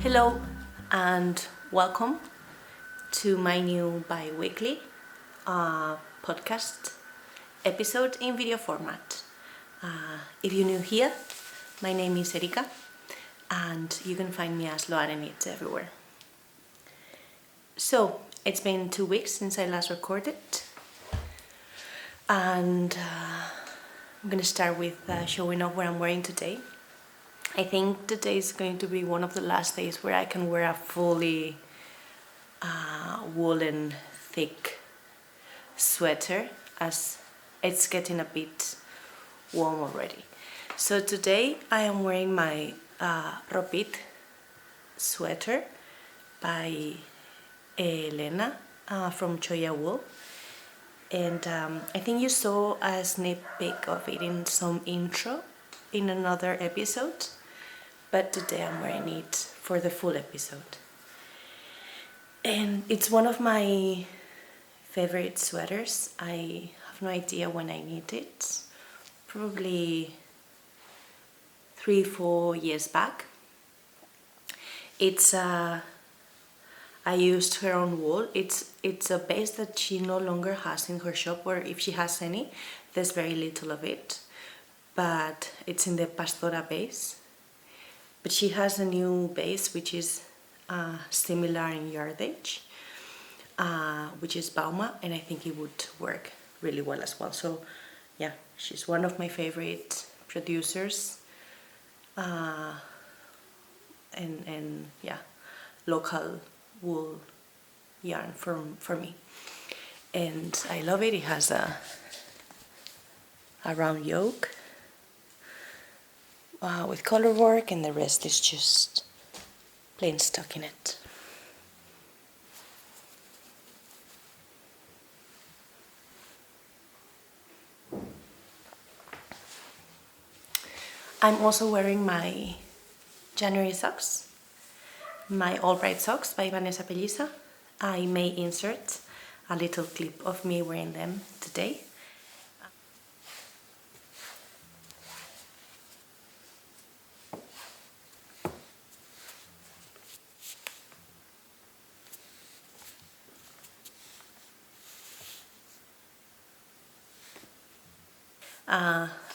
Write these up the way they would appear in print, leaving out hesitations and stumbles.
Hello and welcome to my new bi-weekly podcast episode in video format. If you're new here, my name is Erika and you can find me as Loareknits everywhere. So it's been 2 weeks since I last recorded and I'm gonna start with showing off what I'm wearing today. I think today is going to be one of the last days where I can wear a fully woolen thick sweater, as it's getting a bit warm already. So today I am wearing my Ropit sweater by Elena from Xolla wool, and I think you saw a sneak peek of it in some intro in another episode, but today I'm wearing it for the full episode. And it's one of my favorite sweaters. I have no idea when I knit it, probably 3-4 years back. It's I used her own wool. It's a base that she no longer has in her shop, or if she has any, there's very little of it, but it's in the Pastora base. But she has a new base which is similar in yardage, which is Pomar, and I think it would work really well as well. So yeah, she's one of my favorite producers, and yeah, local wool yarn for me, and I love it. It has a round yoke with Colourwork, and the rest is just plain stockinette. I'm also wearing my January socks, my Albright socks by Vanessa Pellisa. I may insert a little clip of me wearing them today.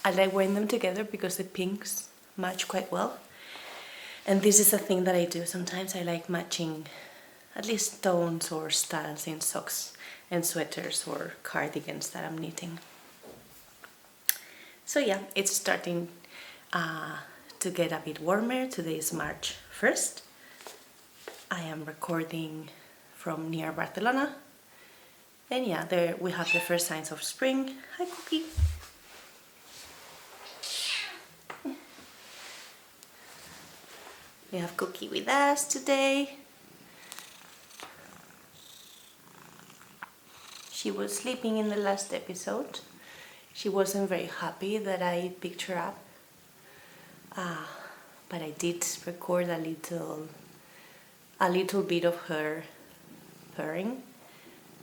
I like wearing them together because the pinks match quite well, and this is a thing that I do sometimes. I like matching at least tones or styles in socks and sweaters or cardigans that I'm knitting. So yeah, it's starting to get a bit warmer. Today is March 1st. I am recording from near Barcelona, and yeah, there we have the first signs of spring. Hi, Cookie. We have Cookie with us today. She was sleeping in the last episode. She wasn't very happy that I picked her up, but I did record a little bit of her purring,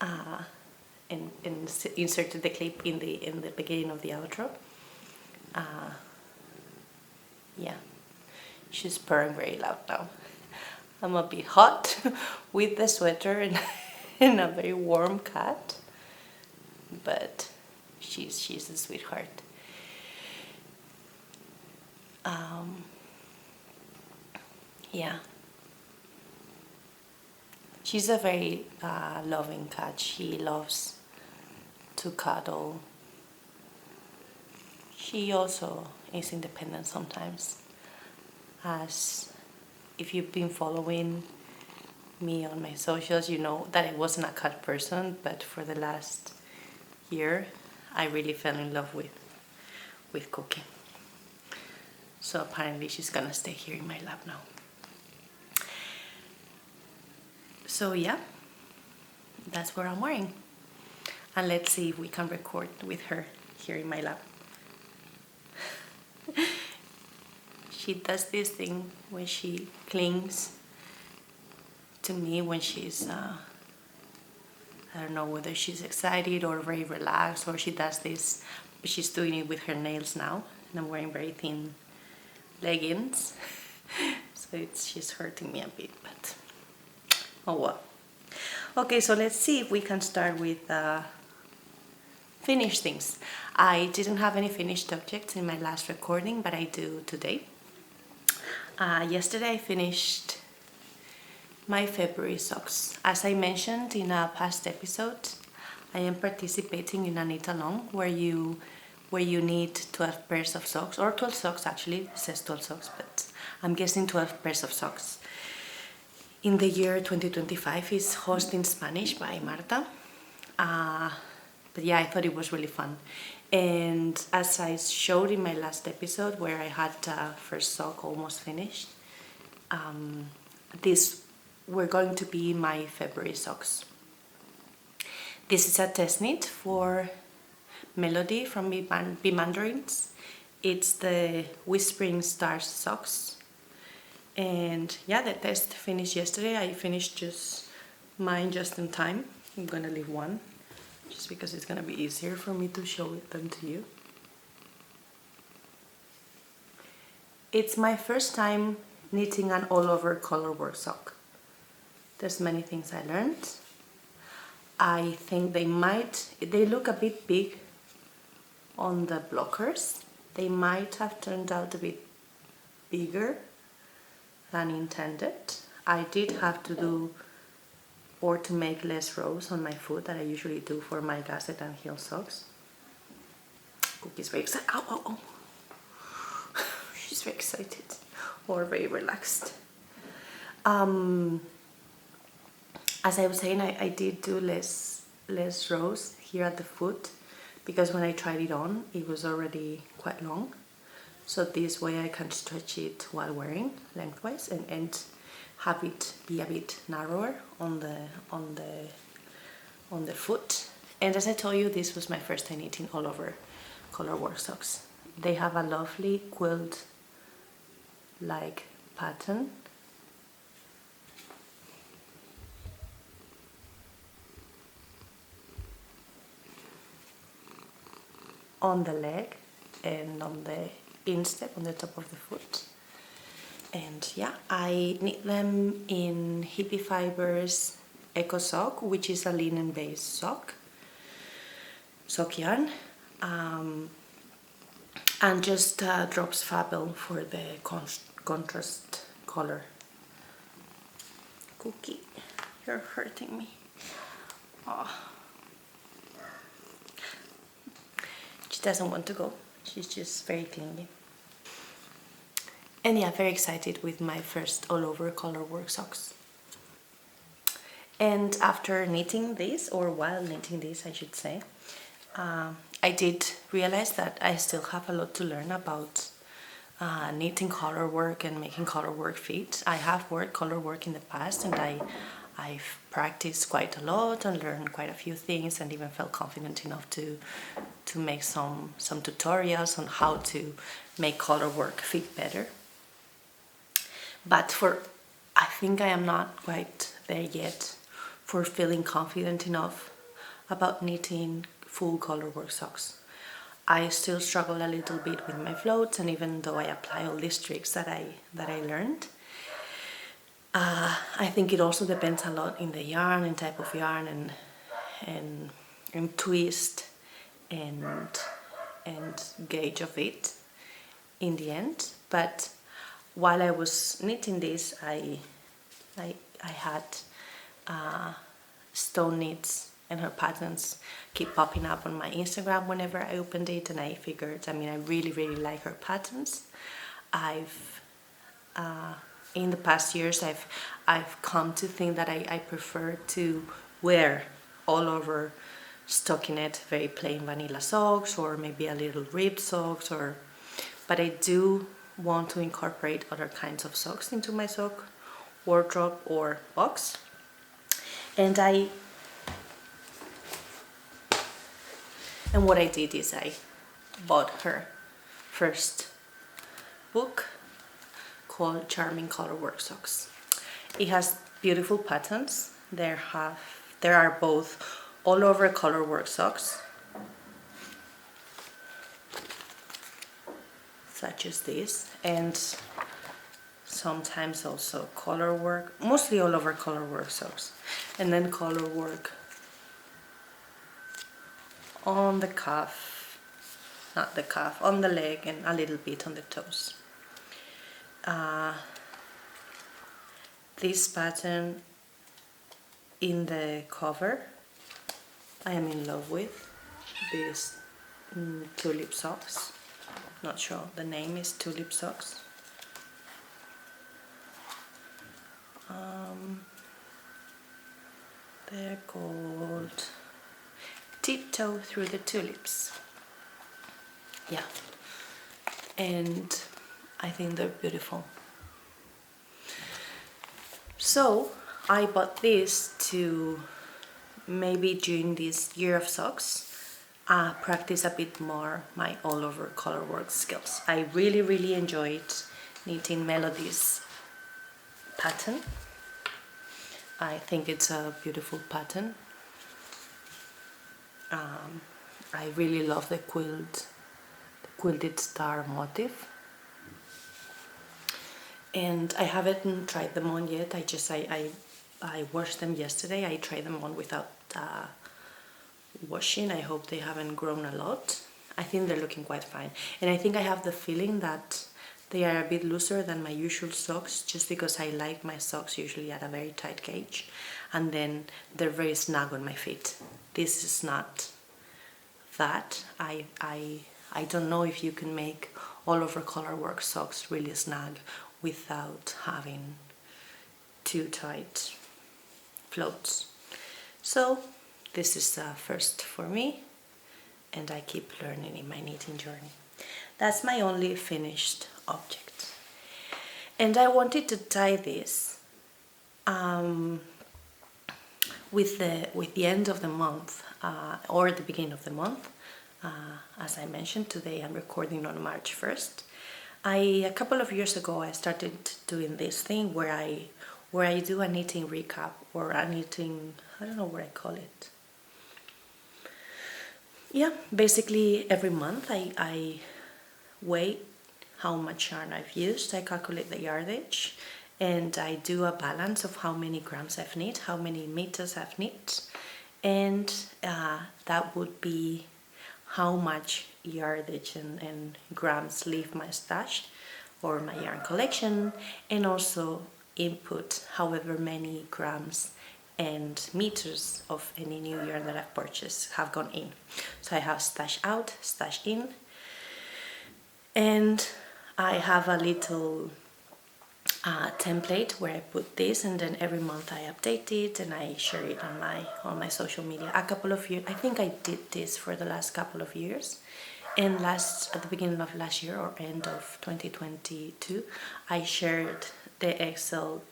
and inserted the clip in the beginning of the outro. Yeah. She's purring very loud now. I'm a bit hot with the sweater and a very warm cat, but she's a sweetheart. Yeah. She's a very loving cat. She loves to cuddle. She also is independent sometimes. As if you've been following me on my socials, you know that I wasn't a cat person, but for the last year I really fell in love with Cookie. So apparently she's gonna stay here in my lap now. So yeah, that's what I'm wearing, and let's see if we can record with her here in my lap. She does this thing when she clings to me when she's, I don't know whether she's excited or very relaxed, or she does this, but she's doing it with her nails now, and I'm wearing very thin leggings, so so she's hurting me a bit, but oh well. Okay, so let's see if we can start with finished things. I didn't have any finished objects in my last recording, but I do today. Yesterday I finished my February socks. As I mentioned in a past episode, I am participating in a knit along where you need 12 pairs of socks, or 12 socks actually, it says 12 socks, but I'm guessing 12 pairs of socks. In the year 2025 is hosted in Spanish by Marta. But yeah, I thought it was really fun. And as I showed in my last episode where I had first sock almost finished, these were going to be my February socks. This is a test knit for Melody from Be Mandarins. It's the Whispering Stars socks. And yeah, the test finished yesterday. I finished mine just in time. I'm gonna leave one just because it's gonna be easier for me to show them to you. It's my first time knitting an all-over Colourwork sock. There's many things I learned. I think they look a bit big on the blockers. They might have turned out a bit bigger than intended. I did have to do or to make less rows on my foot than I usually do for my gusset and heel socks. Cookie's very excited. Ow, ow, ow. She's very excited or very relaxed. As I was saying, I did do less rows here at the foot because when I tried it on, it was already quite long. So this way I can stretch it while wearing lengthwise and have it be a bit narrower on the foot. And as I told you, this was my first time knitting all over Colourwork socks. They have a lovely quilt like pattern. On the leg and on the instep on the top of the foot. And yeah, I knit them in Hippie Fibers Eco Sock, which is a linen based sock yarn, and just Drops Fabel for the contrast color. Cookie, you're hurting me. Oh. She doesn't want to go. She's just very clingy. And yeah, very excited with my first all over Colourwork socks. And after knitting this, or while knitting this I should say, I did realize that I still have a lot to learn about knitting Colourwork and making Colourwork fit. I have worked Colourwork in the past and I've practiced quite a lot and learned quite a few things and even felt confident enough to make some tutorials on how to make Colourwork fit better. But I think I am not quite there yet for feeling confident enough about knitting full Colourwork socks. I still struggle a little bit with my floats, and even though I apply all these tricks that I learned, I think it also depends a lot in the yarn and type of yarn and twist and gauge of it in the end. But while I was knitting this, I had Stone Knits and her patterns keep popping up on my Instagram whenever I opened it, and I figured, I mean, I really like her patterns. In the past years I've come to think that I prefer to wear all over stockinette very plain vanilla socks, or maybe a little ribbed socks, but I do want to incorporate other kinds of socks into my sock wardrobe or box. And what I did is I bought her first book called Charming Colourwork Socks. It has beautiful patterns. There are both all over Colourwork socks, such as this, and sometimes also Colourwork, mostly all over Colourwork socks, and then Colourwork on the calf, not the calf, on the leg, and a little bit on the toes. This pattern in the cover I am in love with, these tulip socks. Not sure, the name is tulip socks. They're called Tiptoe Through the Tulips. Yeah, and I think they're beautiful. So I bought this to maybe during this year of socks practice a bit more my all over Colourwork skills. I really enjoyed knitting Melody's pattern. I think it's a beautiful pattern. I really love the quilted star motif, and I haven't tried them on yet. I washed them yesterday. I tried them on without washing. I hope they haven't grown a lot. I think they're looking quite fine, and I think I have the feeling that they are a bit looser than my usual socks, just because I like my socks usually at a very tight gauge, and then they're very snug on my feet. This is not that. I don't know if you can make all over Colourwork socks really snug without having too tight floats. So this is a first for me, and I keep learning in my knitting journey. That's my only finished object, and I wanted to tie this with the end of the month or the beginning of the month. As I mentioned, today I'm recording on March 1st. A couple of years ago I started doing this thing where I do a knitting recap, or a knitting, I don't know what I call it. Yeah, basically every month I weigh how much yarn I've used, I calculate the yardage, and I do a balance of how many grams I've knit, how many meters I've knit, and that would be how much yardage and grams leave my stash or my yarn collection, and also input however many grams and meters of any new yarn that I've purchased have gone in. So I have stash out, stash in, and I have a little template where I put this, and then every month I update it and I share it on my social media. A couple of years, I think I did this for the last couple of years, and at the beginning of last year or end of 2022, I shared the Excel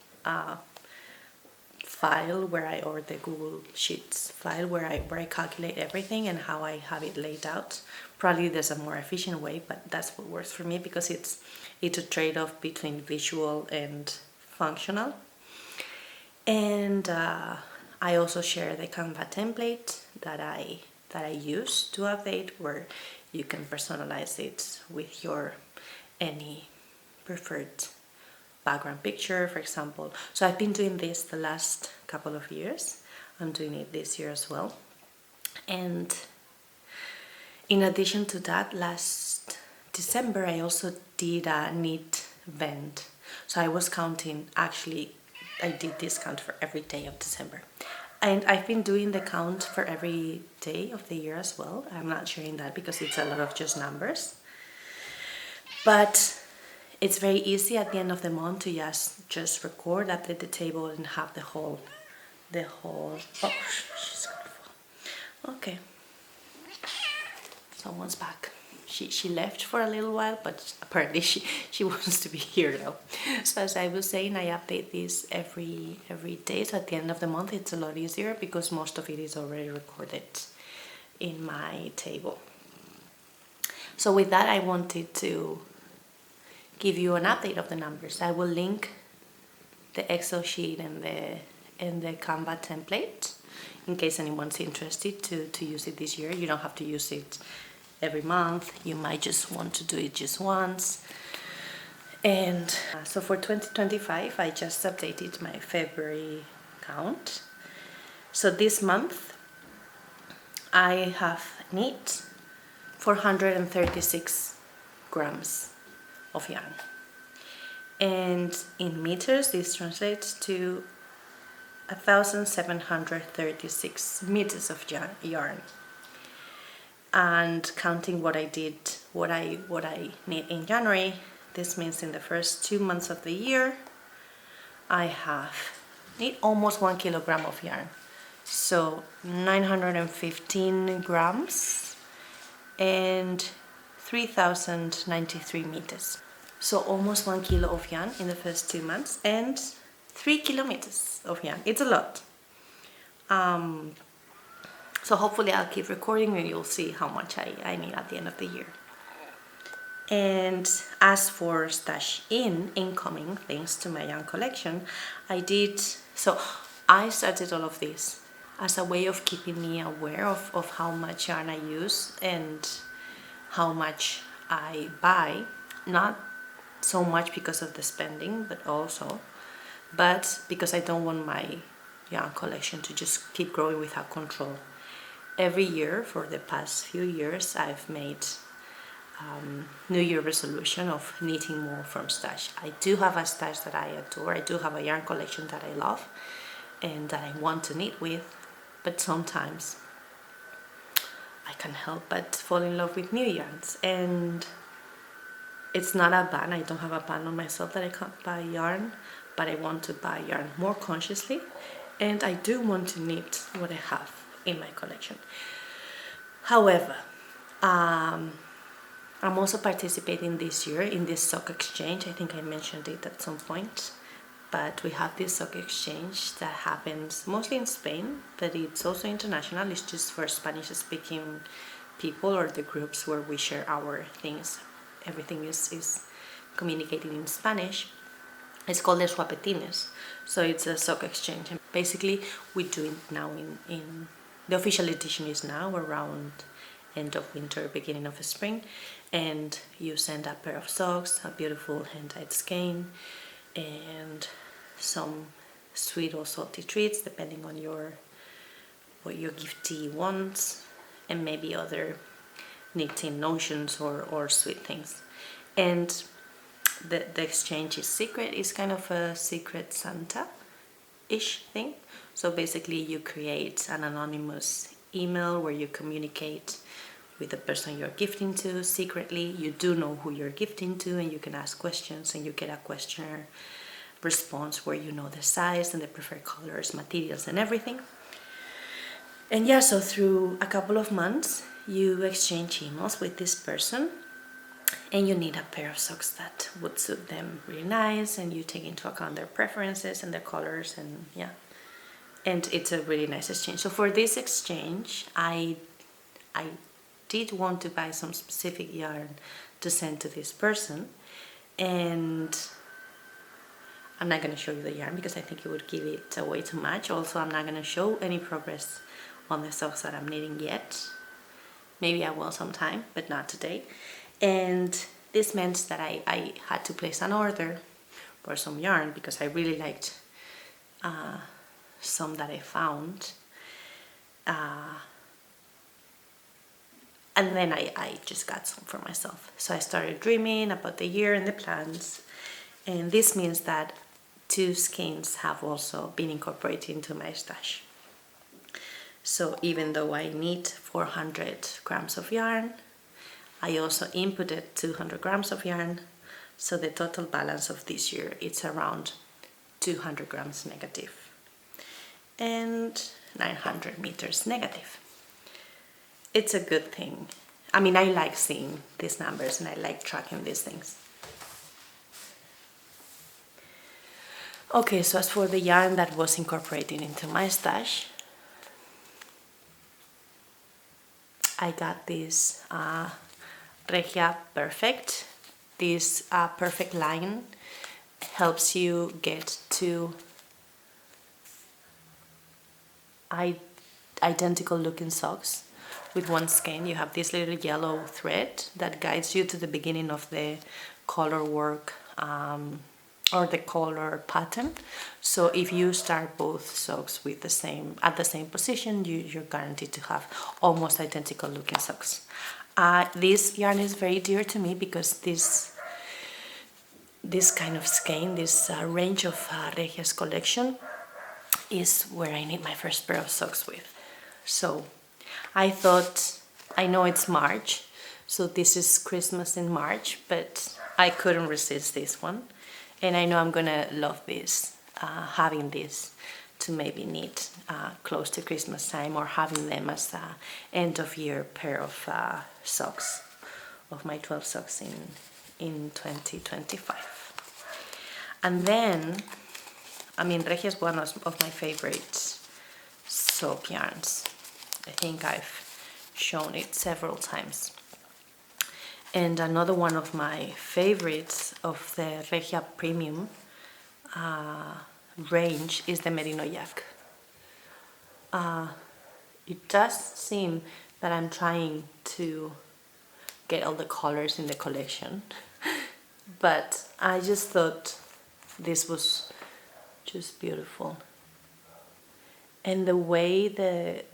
file or the Google Sheets file where I calculate everything and how I have it laid out. Probably there's a more efficient way, but that's what works for me, because it's a trade-off between visual and functional. And I also share the Canva template that I use to update, where you can personalize it with your any preferred background picture, for example. So I've been doing this the last couple of years. I'm doing it this year as well. And in addition to that, last December I also did a knit vend. So I was counting, actually I did this count for every day of December. And I've been doing the count for every day of the year as well. I'm not sharing that because it's a lot of just numbers. But it's very easy at the end of the month to just record, update the table, and have the whole, oh, she's gonna fall. Okay. Someone's back. She left for a little while, but apparently she wants to be here now. So as I was saying, I update this every day. So at the end of the month, it's a lot easier because most of it is already recorded in my table. So with that, I wanted to give you an update of the numbers. I will link the Excel sheet and the Canva template in case anyone's interested to use it this year. You don't have to use it every month. You might just want to do it just once. And so for 2025, I just updated my February count. So this month, I have knit 436 grams of yarn. And in meters, this translates to 1,736 meters of yarn. And counting what I knit in January, this means in the first 2 months of the year, I have knit almost 1 kilogram of yarn. So 915 grams and 3,093 meters. So almost 1 kilo of yarn in the first 2 months and 3 kilometers of yarn. It's a lot. So hopefully I'll keep recording and you'll see how much I need at the end of the year. And as for stash incoming, thanks to my yarn collection, I started all of this as a way of keeping me aware of how much yarn I use and how much I buy. Not so much because of the spending, but because I don't want my yarn collection to just keep growing without control. Every year for the past few years, I've made New Year resolution of knitting more from stash. I do have a stash that I adore. I do have a yarn collection that I love and that I want to knit with, but sometimes I can't help but fall in love with new yarns. And it's not a ban. I don't have a ban on myself that I can't buy yarn, but I want to buy yarn more consciously, and I do want to knit what I have in my collection. However, I'm also participating this year in this sock exchange. I think I mentioned it at some point, but we have this sock exchange that happens mostly in Spain, but it's also international. It's just for Spanish-speaking people or the groups where we share our things. Everything is communicated in Spanish. It's called Les Ropitines, so it's a sock exchange. And basically, we do it now in the official edition is now around end of winter, beginning of spring, and you send a pair of socks, a beautiful hand-dyed skein, and some sweet or salty treats depending on what your giftee wants, and maybe other knitting notions or sweet things. And the exchange is secret. It's kind of a secret Santa-ish thing. So basically you create an anonymous email where you communicate with the person you're gifting to secretly. You do know who you're gifting to, and you can ask questions, and you get a questionnaire response where you know the size and the preferred colors, materials, and everything. And yeah, so through a couple of months you exchange emails with this person, and you need a pair of socks that would suit them really nice, and you take into account their preferences and their colors, and yeah, and it's a really nice exchange. So for this exchange, I did want to buy some specific yarn to send to this person, and I'm not going to show you the yarn because I think it would give it away too much. Also, I'm not going to show any progress on the socks that I'm knitting yet. Maybe I will sometime, but not today. And this meant that I had to place an order for some yarn because I really liked some that I found. And then I just got some for myself. So I started dreaming about the year and the plans. And this means that 2 skeins have also been incorporated into my stash. So even though I knit 400 grams of yarn, I also inputted 200 grams of yarn. So the total balance of this year, it's around 200 grams negative and 900 meters negative. It's a good thing. I mean, I like seeing these numbers and I like tracking these things. Okay, so as for the yarn that was incorporated into my stash, I got this Regia Perfect. This perfect line helps you get to identical looking socks with one skein. You have this little yellow thread that guides you to the beginning of the Colourwork or the color pattern. So if you start both socks with at the same position, you're guaranteed to have almost identical looking socks. This yarn is very dear to me because this kind of skein, this range of Regia's collection is where I need my first pair of socks with. So I thought, I know it's March, so this is Christmas in March, but I couldn't resist this one. And I know I'm gonna love this, having this to maybe knit close to Christmas time, or having them as a end of year pair of socks, of my 12 socks in 2025. And then, I mean, Regia is one of my favorite sock yarns. I think I've shown it several times. And another one of my favorites of the Regia Premium range is the Merino Yak. It does seem that I'm trying to get all the colors in the collection, but I just thought this was just beautiful. And the way the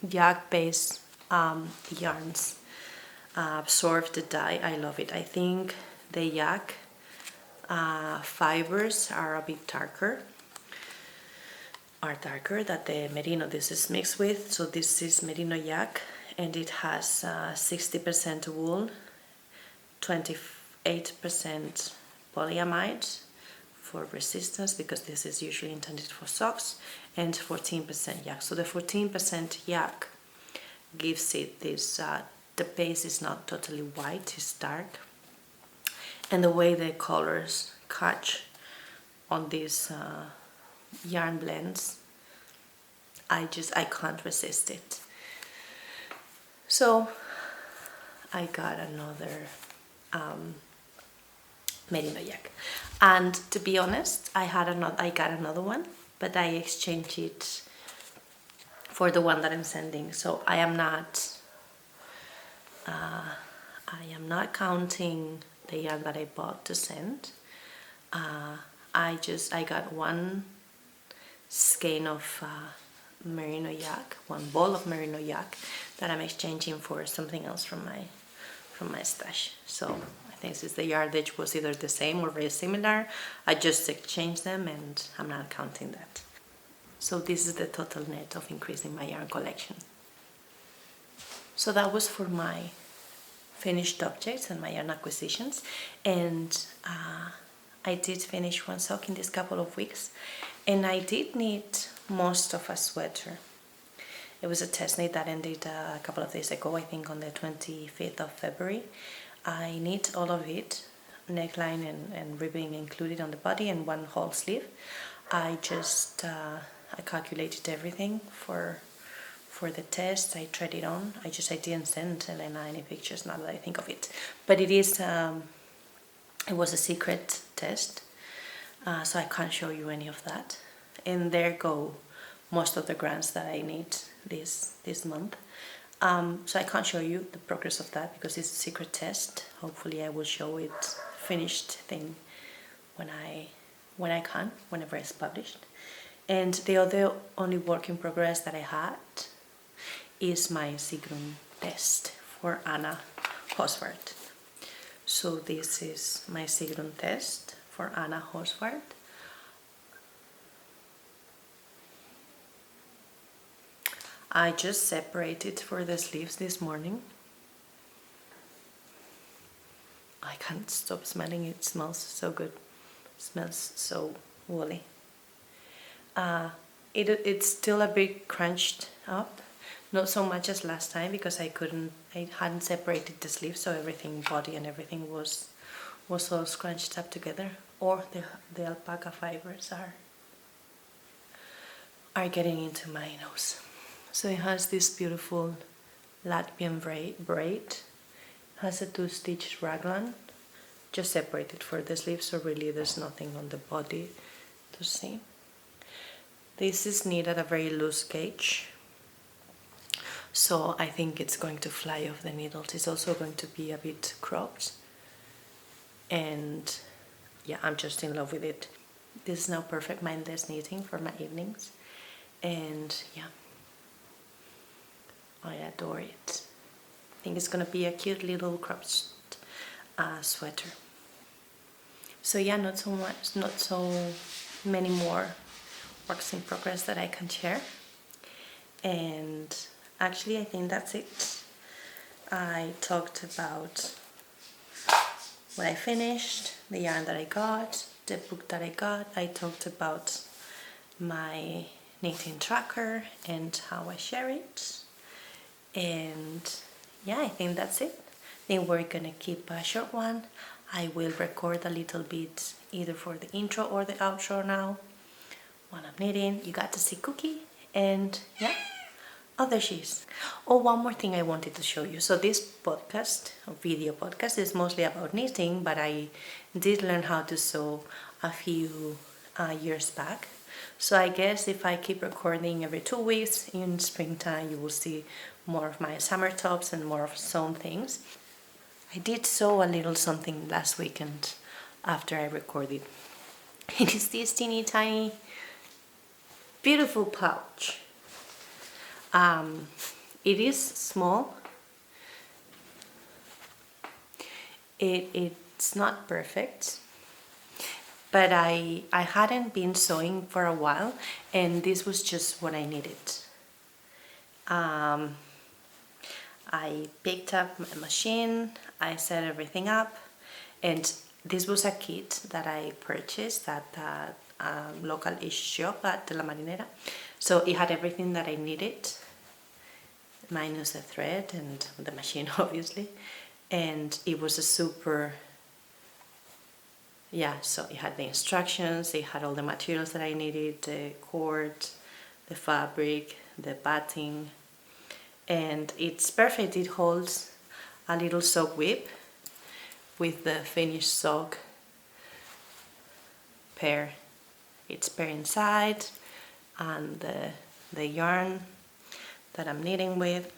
yak base yarns absorb the dye, I love it. I think the yak fibers are a bit darker, than the merino this is mixed with. So this is merino yak, and it has 60% wool, 28% polyamide for resistance, because this is usually intended for socks, and 14% yak. So the 14% yak gives it this, the base is not totally white, it's dark. And the way the colors catch on these yarn blends, I can't resist it. So I got another merino yak, and to be honest, I got another one, but I exchanged it for the one that I'm sending. So I am not counting the yarn that I bought to send. I got one skein of merino yak, one ball of merino yak that I'm exchanging for something else from my stash. So I think since the yardage was either the same or very similar, I just exchanged them, and I'm not counting that. So this is the total net of increasing my yarn collection. So that was for my finished objects and my yarn acquisitions, and I did finish one sock in this couple of weeks, and I did knit most of a sweater. It was a test knit that ended a couple of days ago, I think on the 25th of February. I knit all of it, neckline and ribbing included on the body, and one whole sleeve. I calculated everything for the test. I tried it on. I didn't send Elena any pictures now that I think of it. But it was a secret test, so I can't show you any of that. And there go most of the grants that I need this month. So I can't show you the progress of that because it's a secret test. Hopefully I will show it finished thing whenever it's published. And the only work in progress that I had is my Sigrun test for Anna Hosvart. So this is my Sigrun test for Anna Hosvart. I just separated for the sleeves this morning. I can't stop smelling it. It smells so good. It smells so woolly. It's still a bit crunched up, not so much as last time because I hadn't separated the sleeves, so everything, body and everything was all scrunched up together, or the alpaca fibers are getting into my nose. So it has this beautiful Latvian braid. It has a 2-stitch raglan, just separated for the sleeves, so really there's nothing on the body to see. This is knit at a very loose gauge, so I think it's going to fly off the needles. It's also going to be a bit cropped. and yeah, I'm just in love with it. This is now perfect mindless knitting for my evenings, and yeah, I adore it. I think it's gonna be a cute little cropped sweater. So yeah, not so many more works in progress that I can share. And actually, I think that's it. I talked about what I finished, the yarn that I got, the book that I got. I talked about my knitting tracker and how I share it. And yeah, I think that's it. I think we're gonna keep a short one. I will record a little bit either for the intro or the outro now. When I'm knitting, you got to see Cookie, and yeah. Oh, there she is. Oh, one more thing I wanted to show you. So this podcast, or video podcast, is mostly about knitting, but I did learn how to sew a few years back. So I guess if I keep recording every 2 weeks in springtime, you will see more of my summer tops and more of sewn things. I did sew a little something last weekend after I recorded. It is this teeny tiny, beautiful pouch. It is small. It's not perfect, but I hadn't been sewing for a while, and this was just what I needed. I picked up my machine, I set everything up, and this was a kit that I purchased at the local-ish shop at La Marinera. So it had everything that I needed, minus the thread and the machine, obviously. And it was a super, yeah, so it had the instructions, it had all the materials that I needed, the cord, the fabric, the batting, and it's perfect. It holds a little sock whip with the finished sock pair. It's pair inside, and the yarn that I'm knitting with.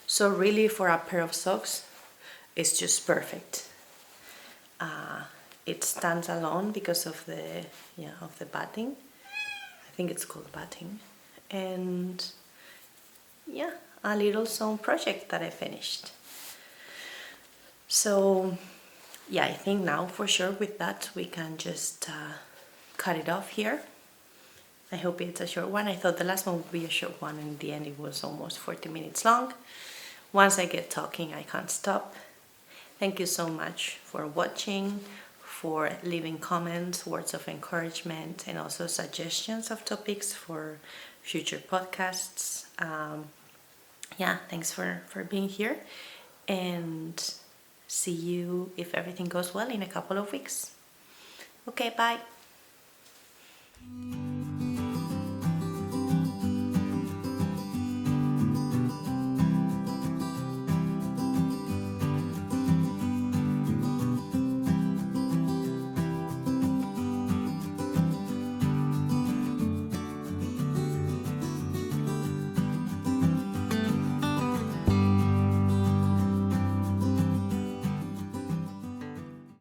So really, for a pair of socks, it's just perfect. It stands alone because of the batting. I think it's called batting. And yeah, a little sewn project that I finished. So yeah, I think now for sure with that we can just cut it off here. I hope it's a short one. I thought the last one would be a short one, and in the end it was almost 40 minutes long. Once I get talking, I can't stop. Thank you so much for watching, for leaving comments, words of encouragement, and also suggestions of topics for future podcasts. Yeah, thanks for being here, and see you, if everything goes well, in a couple of weeks. Okay, bye.